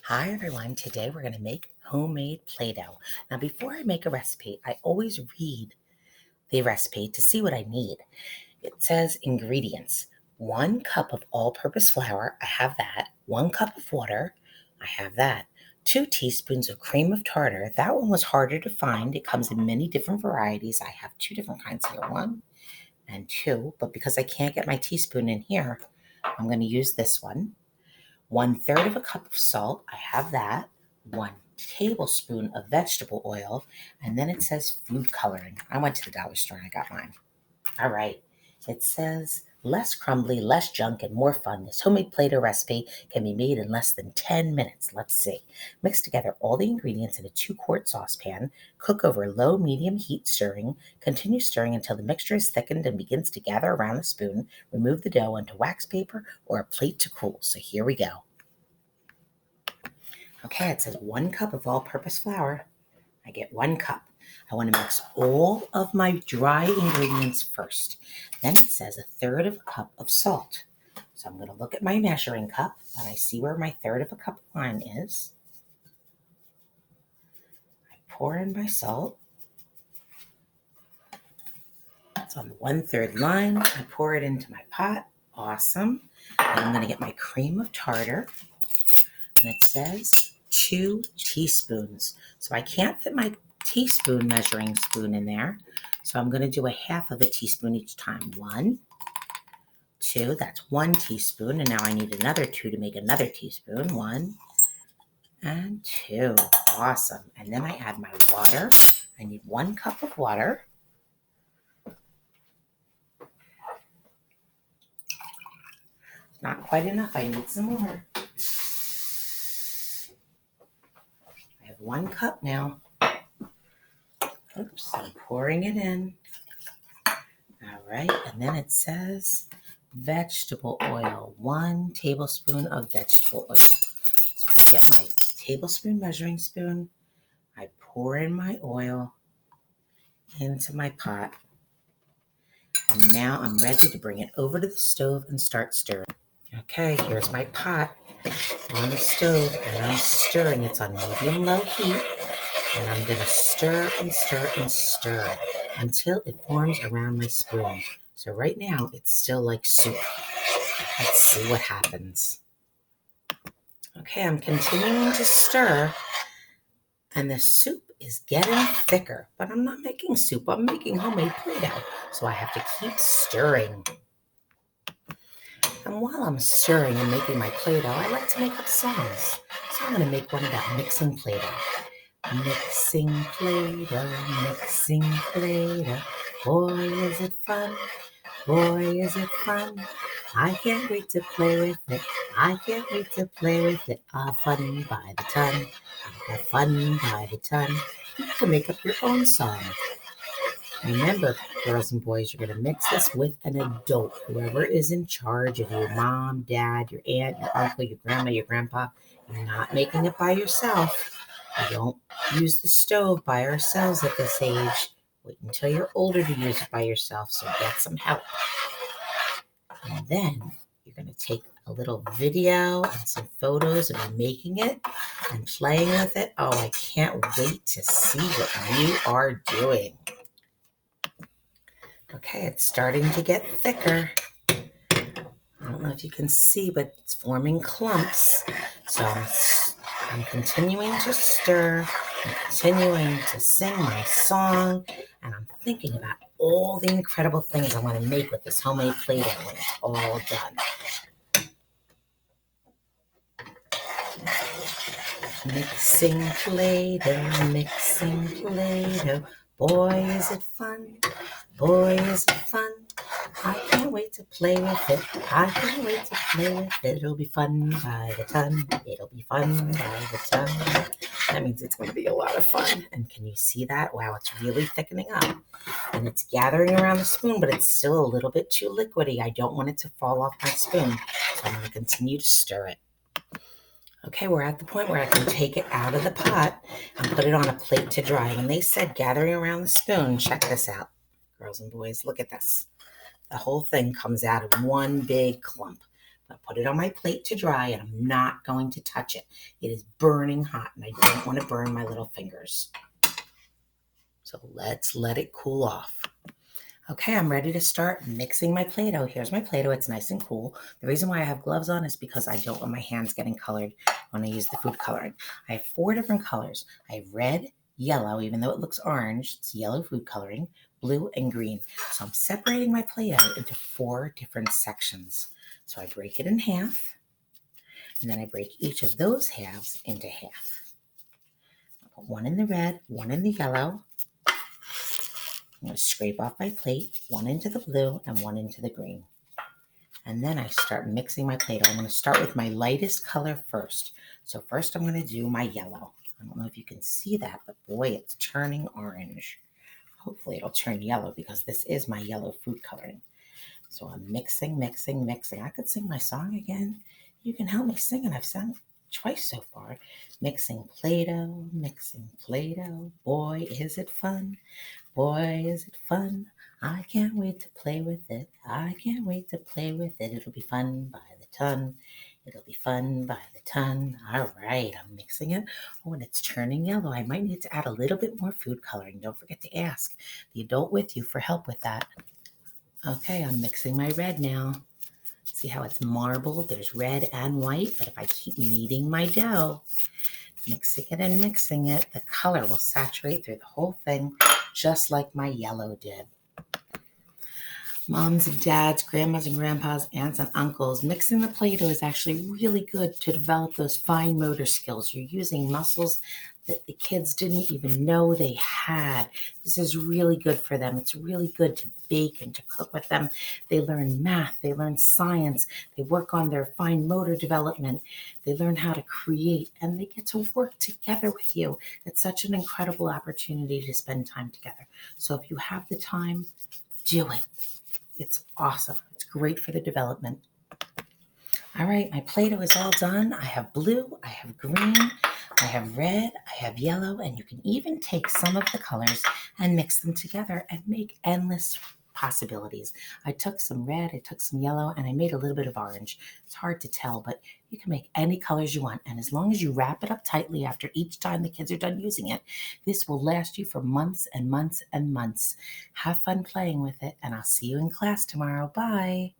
Hi everyone, today we're going to make homemade Play-Doh. Now before I make a recipe, I always read the recipe to see what I need. It says ingredients, 1 cup of all-purpose flour, I have that, 1 cup of water, I have that, 2 teaspoons of cream of tartar, that one was harder to find, it comes in many different varieties, I have 2 different kinds here, 1 and 2, but because I can't get my teaspoon in here, I'm going to use this one. 1/3 of a cup of salt, I have that. 1 tablespoon of vegetable oil, and then it says food coloring. I went to the dollar store and I got mine. All right. It says less crumbly, less junk, and more fun. This homemade Play-Doh recipe can be made in less than 10 minutes. Let's see. Mix together all the ingredients in a 2-quart saucepan. Cook over low-medium heat stirring. Continue stirring until the mixture is thickened and begins to gather around the spoon. Remove the dough onto wax paper or a plate to cool. So here we go. Okay, it says 1 cup of all-purpose flour. I get 1 cup. I want to mix all of my dry ingredients first. Then it says 1/3 of a cup of salt. So I'm going to look at my measuring cup and I see where my 1/3 of a cup line is. I pour in my salt. It's on the 1/3 line. I pour it into my pot. Awesome. And I'm going to get my cream of tartar. And it says 2 teaspoons. So I can't fit my teaspoon measuring spoon in there. So I'm going to do 1/2 of a teaspoon each time. 1, 2, that's 1 teaspoon. And now I need another 2 to make another teaspoon. 1 and 2. Awesome. And then I add my water. I need 1 cup of water. It's not quite enough. I need some more. I have 1 cup now. Oops, I'm pouring it in. All right, and then it says vegetable oil, 1 tablespoon of vegetable oil. So I get my tablespoon measuring spoon, I pour in my oil into my pot, and now I'm ready to bring it over to the stove and start stirring. Okay, here's my pot on the stove, and I'm stirring. It's on medium-low heat, and I'm going to stir and stir and stir until it forms around my spoon. So right now, it's still like soup. Let's see what happens. Okay, I'm continuing to stir, and the soup is getting thicker, but I'm not making soup. I'm making homemade Play-Doh, so I have to keep stirring. And while I'm stirring and making my Play-Doh, I like to make up songs. So I'm going to make one about mixing Play-Doh. Mixing Play-Doh, mixing Play-Doh. Boy, is it fun. Boy, is it fun. I can't wait to play with it. I can't wait to play with it. I'll have fun by the ton. I'll have fun by the ton. You can make up your own song. Remember, girls and boys, you're going to mix this with an adult, whoever is in charge of you, mom, dad, your aunt, your uncle, your grandma, your grandpa. You're not making it by yourself. We don't use the stove by ourselves at this age. Wait until you're older to use it by yourself, so get some help. And then you're going to take a little video and some photos of you making it and playing with it. Oh, I can't wait to see what you are doing. Okay, it's starting to get thicker. I don't know if you can see, but it's forming clumps. So I'm continuing to stir, I'm continuing to sing my song, and I'm thinking about all the incredible things I want to make with this homemade Play-Doh when it's all done. Mixing Play-Doh, mixing Play-Doh. Boy, is it fun. Boy, is it fun. I can't wait to play with it. I can't wait to play with it. It'll be fun by the ton. It'll be fun by the ton. That means it's going to be a lot of fun. And can you see that? Wow, it's really thickening up. And it's gathering around the spoon, but it's still a little bit too liquidy. I don't want it to fall off my spoon. So I'm going to continue to stir it. Okay, we're at the point where I can take it out of the pot and put it on a plate to dry. When they said gathering around the spoon, check this out. Girls and boys, look at this. The whole thing comes out of one big clump. I'll put it on my plate to dry, and I'm not going to touch it. It is burning hot, and I don't want to burn my little fingers. So let's let it cool off. Okay, I'm ready to start mixing my Play-Doh. Here's my Play-Doh. It's nice and cool. The reason why I have gloves on is because I don't want my hands getting colored when I use the food coloring. I have 4 different colors. I have red, yellow, even though it looks orange, it's yellow food coloring, blue, and green. So I'm separating my Play-Doh into 4 different sections. So I break it in half, and then I break each of those halves into half. I'll put one in the red, one in the yellow. I'm going to scrape off my plate, one into the blue and one into the green. And then I start mixing my Play-Doh. I'm going to start with my lightest color first. So first I'm going to do my yellow. I don't know if you can see that, but boy, it's turning orange. Hopefully it'll turn yellow because this is my yellow food coloring. So I'm mixing, mixing, mixing. I could sing my song again. You can help me sing, and I've sung it twice so far. Mixing Play-Doh, mixing Play-Doh. Boy, is it fun. Boy, is it fun. I can't wait to play with it. I can't wait to play with it. It'll be fun by the ton. It'll be fun by the ton. All right, I'm mixing it. Oh, and it's turning yellow. I might need to add a little bit more food coloring. Don't forget to ask the adult with you for help with that. Okay, I'm mixing my red now. See how it's marbled? There's red and white, but if I keep kneading my dough, mixing it and mixing it, the color will saturate through the whole thing, just like my yellow did. Moms and dads, grandmas and grandpas, aunts and uncles, mixing the Play-Doh is actually really good to develop those fine motor skills. You're using muscles that the kids didn't even know they had. This is really good for them. It's really good to bake and to cook with them. They learn math, they learn science, they work on their fine motor development, they learn how to create, and they get to work together with you. It's such an incredible opportunity to spend time together. So if you have the time, do it. It's awesome. It's great for the development. All right, my Play-Doh is all done. I have blue, I have green, I have red, I have yellow, and you can even take some of the colors and mix them together and make endless possibilities. I took some red, I took some yellow, and I made a little bit of orange. It's hard to tell, but you can make any colors you want. And as long as you wrap it up tightly after each time the kids are done using it, this will last you for months and months and months. Have fun playing with it, and I'll see you in class tomorrow. Bye.